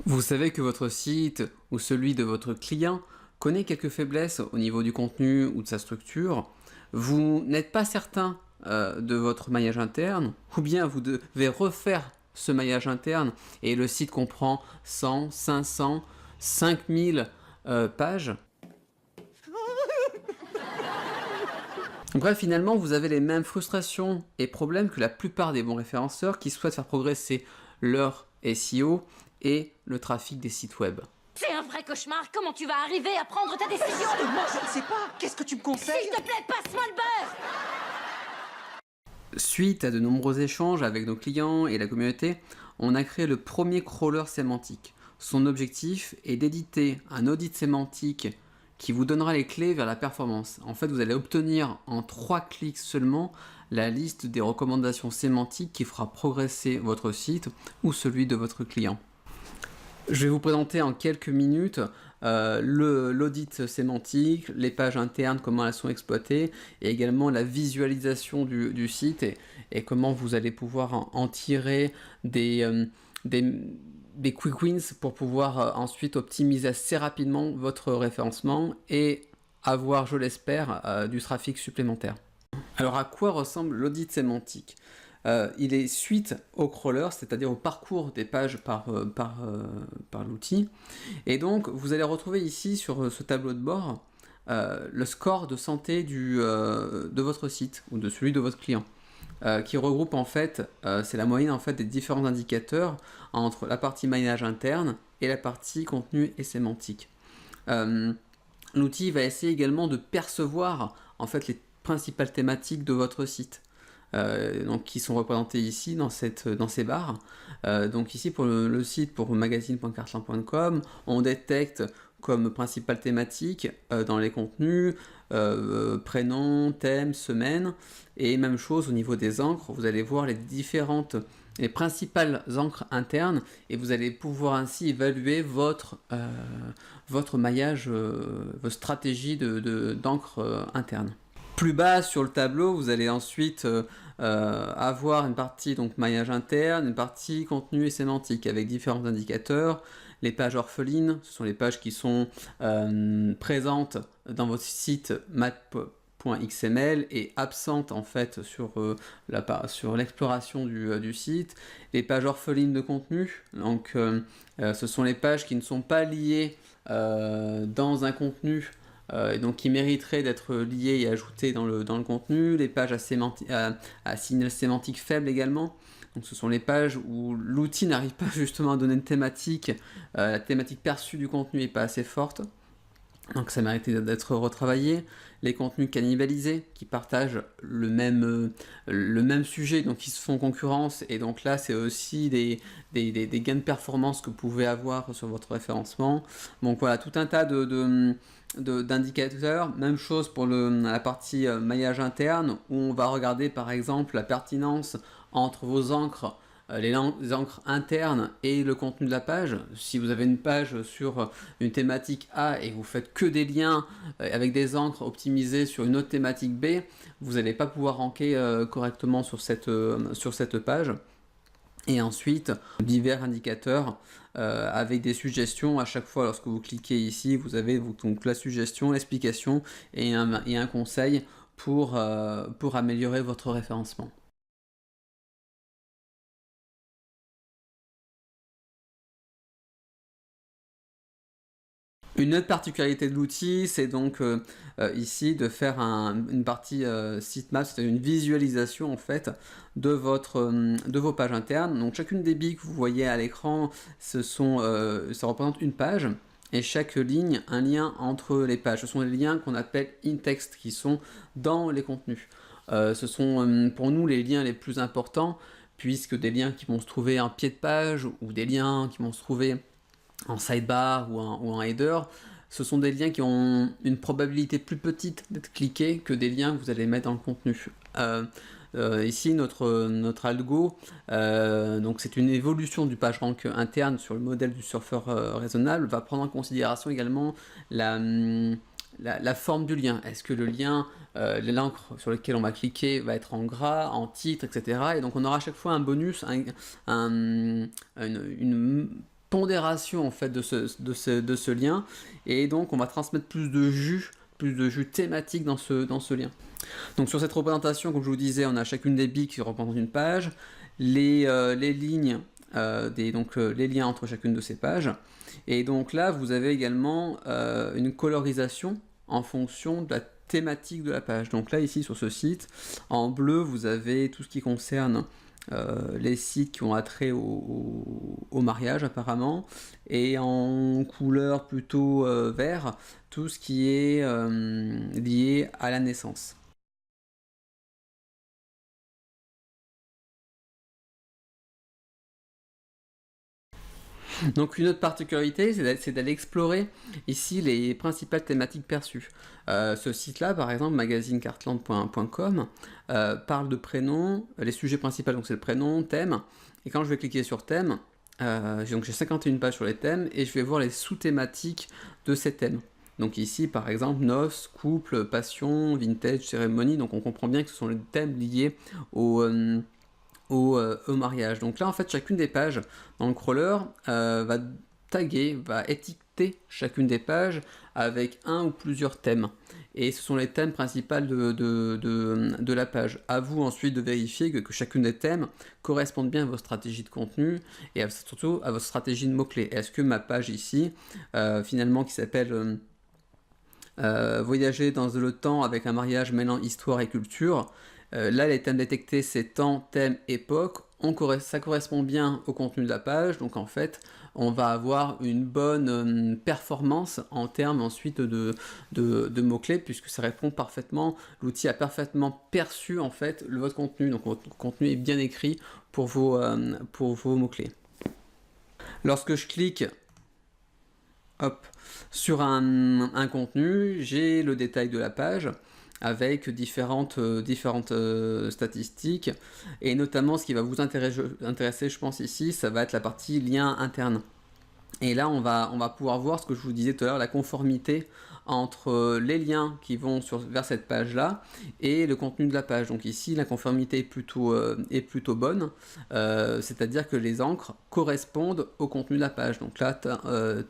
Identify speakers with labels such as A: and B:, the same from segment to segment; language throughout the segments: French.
A: Vous savez que votre site ou celui de votre client connaît quelques faiblesses au niveau du contenu ou de sa structure. Vous n'êtes pas certain de votre maillage interne, ou bien vous devez refaire ce maillage interne et le site comprend 100, 500, 5000 pages. Bref, finalement, vous avez les mêmes frustrations et problèmes que la plupart des bons référenceurs qui souhaitent faire progresser leur SEO et le trafic des sites web.
B: C'est un vrai cauchemar. Comment tu vas arriver à prendre ta décision?
C: Moi, je ne sais pas. Qu'est-ce que tu me conseilles?
B: S'il te plaît, passe-moi le beurre.
A: Suite à de nombreux échanges avec nos clients et la communauté, on a créé le premier crawler sémantique. Son objectif est d'éditer un audit sémantique qui vous donnera les clés vers la performance. En fait, vous allez obtenir en 3 clics seulement la liste des recommandations sémantiques qui fera progresser votre site ou celui de votre client. Je vais vous présenter en quelques minutes l'audit sémantique, les pages internes, comment elles sont exploitées, et également la visualisation du site et comment vous allez pouvoir en tirer des quick wins pour pouvoir ensuite optimiser assez rapidement votre référencement et avoir, je l'espère, du trafic supplémentaire. Alors à quoi ressemble l'audit sémantique? Il est suite au crawler, c'est-à-dire au parcours des pages par l'outil. Et donc, vous allez retrouver ici sur ce tableau de bord le score de santé de votre site ou de celui de votre client, qui regroupe en fait, c'est la moyenne en fait des différents indicateurs entre la partie maillage interne et la partie contenu et sémantique. L'outil va essayer également de percevoir en fait les principales thématiques de votre site. Donc qui sont représentés ici dans ces barres. Donc ici pour le site, pour magazine.cartland.com, on détecte comme principale thématique dans les contenus, prénom, thème, semaine, et même chose au niveau des encres, vous allez voir les principales encres internes et vous allez pouvoir ainsi évaluer votre maillage, votre stratégie d'encre interne. Plus bas sur le tableau, vous allez ensuite avoir une partie donc maillage interne, une partie contenu et sémantique avec différents indicateurs. Les pages orphelines, ce sont les pages qui sont présentes dans votre site map.xml et absentes en fait sur l'exploration du site. Les pages orphelines de contenu, donc ce sont les pages qui ne sont pas liées dans un contenu. Et donc qui mériteraient d'être liés et ajoutés dans le contenu, les pages à signal sémantique faible également. Donc ce sont les pages où l'outil n'arrive pas justement à donner une thématique, la thématique perçue du contenu n'est pas assez forte, donc ça mérite d'être retravaillé. Les contenus cannibalisés qui partagent le même sujet, donc qui se font concurrence, et donc là c'est aussi des gains de performance que vous pouvez avoir sur votre référencement. Donc voilà, tout un tas d'indicateurs. Même chose pour la partie maillage interne, où on va regarder par exemple la pertinence entre vos encres, les encres internes et le contenu de la page. Si vous avez une page sur une thématique A et que vous faites que des liens avec des encres optimisées sur une autre thématique B, vous n'allez pas pouvoir ranker correctement sur cette page. Et ensuite, divers indicateurs avec des suggestions à chaque fois. Lorsque vous cliquez ici, vous avez donc la suggestion, l'explication et un conseil pour améliorer votre référencement. Une autre particularité de l'outil, c'est donc ici de faire une partie sitemap, c'est-à-dire une visualisation en fait de vos pages internes. Donc chacune des billes que vous voyez à l'écran, ça représente une page. Et chaque ligne, un lien entre les pages. Ce sont des liens qu'on appelle in-text, qui sont dans les contenus. Ce sont pour nous les liens les plus importants, puisque des liens qui vont se trouver en pied de page, ou des liens qui vont se trouver en sidebar ou en header, ce sont des liens qui ont une probabilité plus petite d'être cliqués que des liens que vous allez mettre dans le contenu. Ici, notre algo, donc c'est une évolution du PageRank interne sur le modèle du surfeur raisonnable, va prendre en considération également la forme du lien. Est-ce que le lien, l'encre sur lequel on va cliquer va être en gras, en titre, etc. Et donc on aura à chaque fois un bonus, une pondération en fait de ce lien, et donc on va transmettre plus de jus thématique dans ce lien. Donc sur cette représentation, comme je vous disais, on a chacune des billes qui représentent une page, les lignes, les liens entre chacune de ces pages, et donc là vous avez également une colorisation en fonction de la thématique de la page. Donc là ici sur ce site, en bleu vous avez tout ce qui concerne les sites qui ont attrait au mariage apparemment, et en couleur plutôt vert, tout ce qui est lié à la naissance. Donc une autre particularité, c'est d'aller explorer ici les principales thématiques perçues. Ce site-là, par exemple, magazinecartland.com, parle de prénoms, les sujets principaux, donc c'est le prénom, thème, et quand je vais cliquer sur thème, donc j'ai 51 pages sur les thèmes, et je vais voir les sous-thématiques de ces thèmes. Donc ici, par exemple, noces, couple, passion, vintage, cérémonie, donc on comprend bien que ce sont les thèmes liés au mariage. Donc là, en fait, chacune des pages dans le crawler va taguer, va étiqueter chacune des pages avec un ou plusieurs thèmes. Et ce sont les thèmes principaux de la page. À vous ensuite de vérifier que chacune des thèmes correspondent bien à votre stratégie de contenu et surtout à votre stratégie de mots-clés. Est-ce que ma page ici, finalement, qui s'appelle Voyager dans le temps avec un mariage mêlant histoire et culture, là, les thèmes détectés, c'est temps, thème, époque. Ça correspond bien au contenu de la page. Donc, en fait, on va avoir une bonne performance en termes ensuite de mots-clés, puisque ça répond parfaitement, l'outil a parfaitement perçu, en fait, votre contenu. Donc, votre contenu est bien écrit pour vos mots-clés. Lorsque je clique sur un contenu, j'ai le détail de la page avec différentes statistiques, et notamment ce qui va vous intéresser, je pense ici, ça va être la partie lien interne. Et là on va pouvoir voir ce que je vous disais tout à l'heure, la conformité entre les liens qui vont vers cette page là et le contenu de la page. Donc ici la conformité est plutôt bonne, c'est-à-dire que les encres correspondent au contenu de la page. Donc là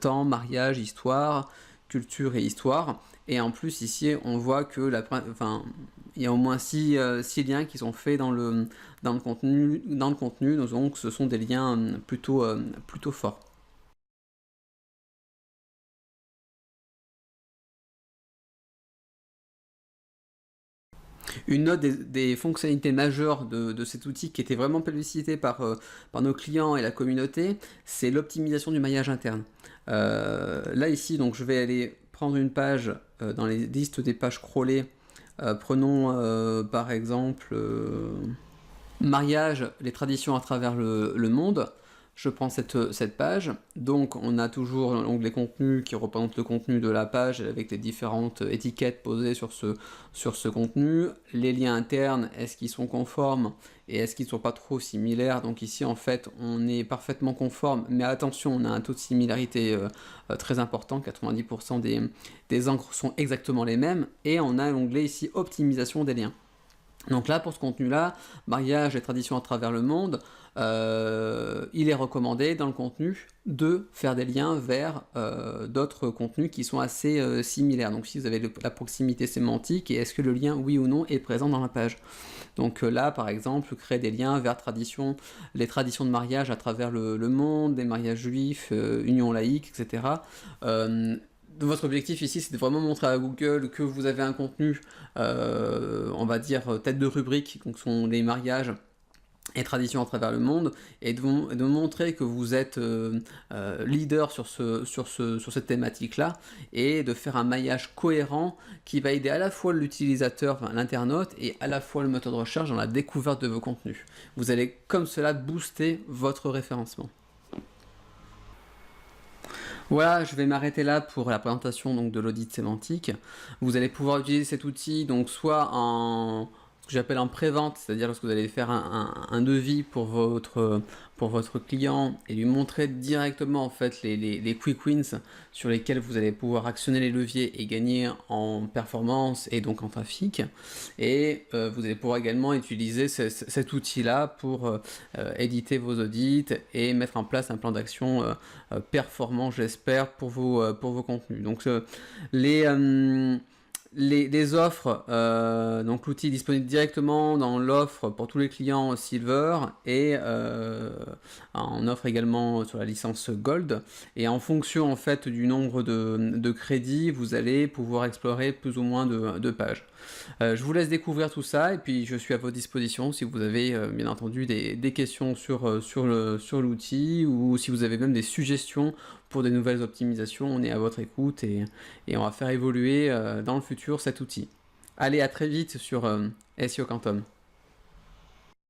A: temps, mariage, histoire, culture et histoire. Et en plus ici on voit que il y a au moins 6 liens qui sont faits dans le contenu, donc ce sont des liens plutôt forts. Une autre des fonctionnalités majeures de cet outil qui était vraiment plébiscité par nos clients et la communauté, c'est l'optimisation du maillage interne. Là ici, donc je vais aller prendre une page dans les listes des pages crawlées. Prenons par exemple mariage, les traditions à travers le monde. Je prends cette page, donc on a toujours l'onglet contenu qui représente le contenu de la page avec les différentes étiquettes posées sur ce contenu, les liens internes, est-ce qu'ils sont conformes et est-ce qu'ils ne sont pas trop similaires. Donc ici en fait on est parfaitement conforme, mais attention, on a un taux de similarité très important, 90% des encres sont exactement les mêmes, et on a l'onglet ici optimisation des liens. Donc là, pour ce contenu-là, mariage et traditions à travers le monde, il est recommandé dans le contenu de faire des liens vers d'autres contenus qui sont assez similaires. Donc si vous avez la proximité sémantique, et est-ce que le lien, oui ou non, est présent dans la page. Donc là, par exemple, créer des liens vers les traditions de mariage à travers le monde, des mariages juifs, union laïque, etc. Votre objectif ici, c'est de vraiment montrer à Google que vous avez un contenu, on va dire, tête de rubrique, donc sont les mariages et traditions à travers le monde, et de montrer que vous êtes leader sur cette thématique-là, et de faire un maillage cohérent qui va aider à la fois l'utilisateur, l'internaute, et à la fois le moteur de recherche dans la découverte de vos contenus. Vous allez comme cela booster votre référencement. Voilà, je vais m'arrêter là pour la présentation donc, de l'audit sémantique. Vous allez pouvoir utiliser cet outil donc soit que j'appelle en pré-vente, c'est-à-dire lorsque vous allez faire un devis pour votre client et lui montrer directement en fait les quick wins sur lesquels vous allez pouvoir actionner les leviers et gagner en performance et donc en trafic. Et vous allez pouvoir également utiliser cet outil-là pour éditer vos audits et mettre en place un plan d'action performant, j'espère, pour vos contenus. Donc les offres, donc l'outil est disponible directement dans l'offre pour tous les clients Silver et en offre également sur la licence Gold. Et en fonction en fait du nombre de crédits, vous allez pouvoir explorer plus ou moins de pages. Je vous laisse découvrir tout ça et puis je suis à votre disposition si vous avez bien entendu des questions sur l'outil ou si vous avez même des suggestions pour des nouvelles optimisations. On est à votre écoute et on va faire évoluer dans le futur cet outil. Allez, à très vite sur SEO Quantum.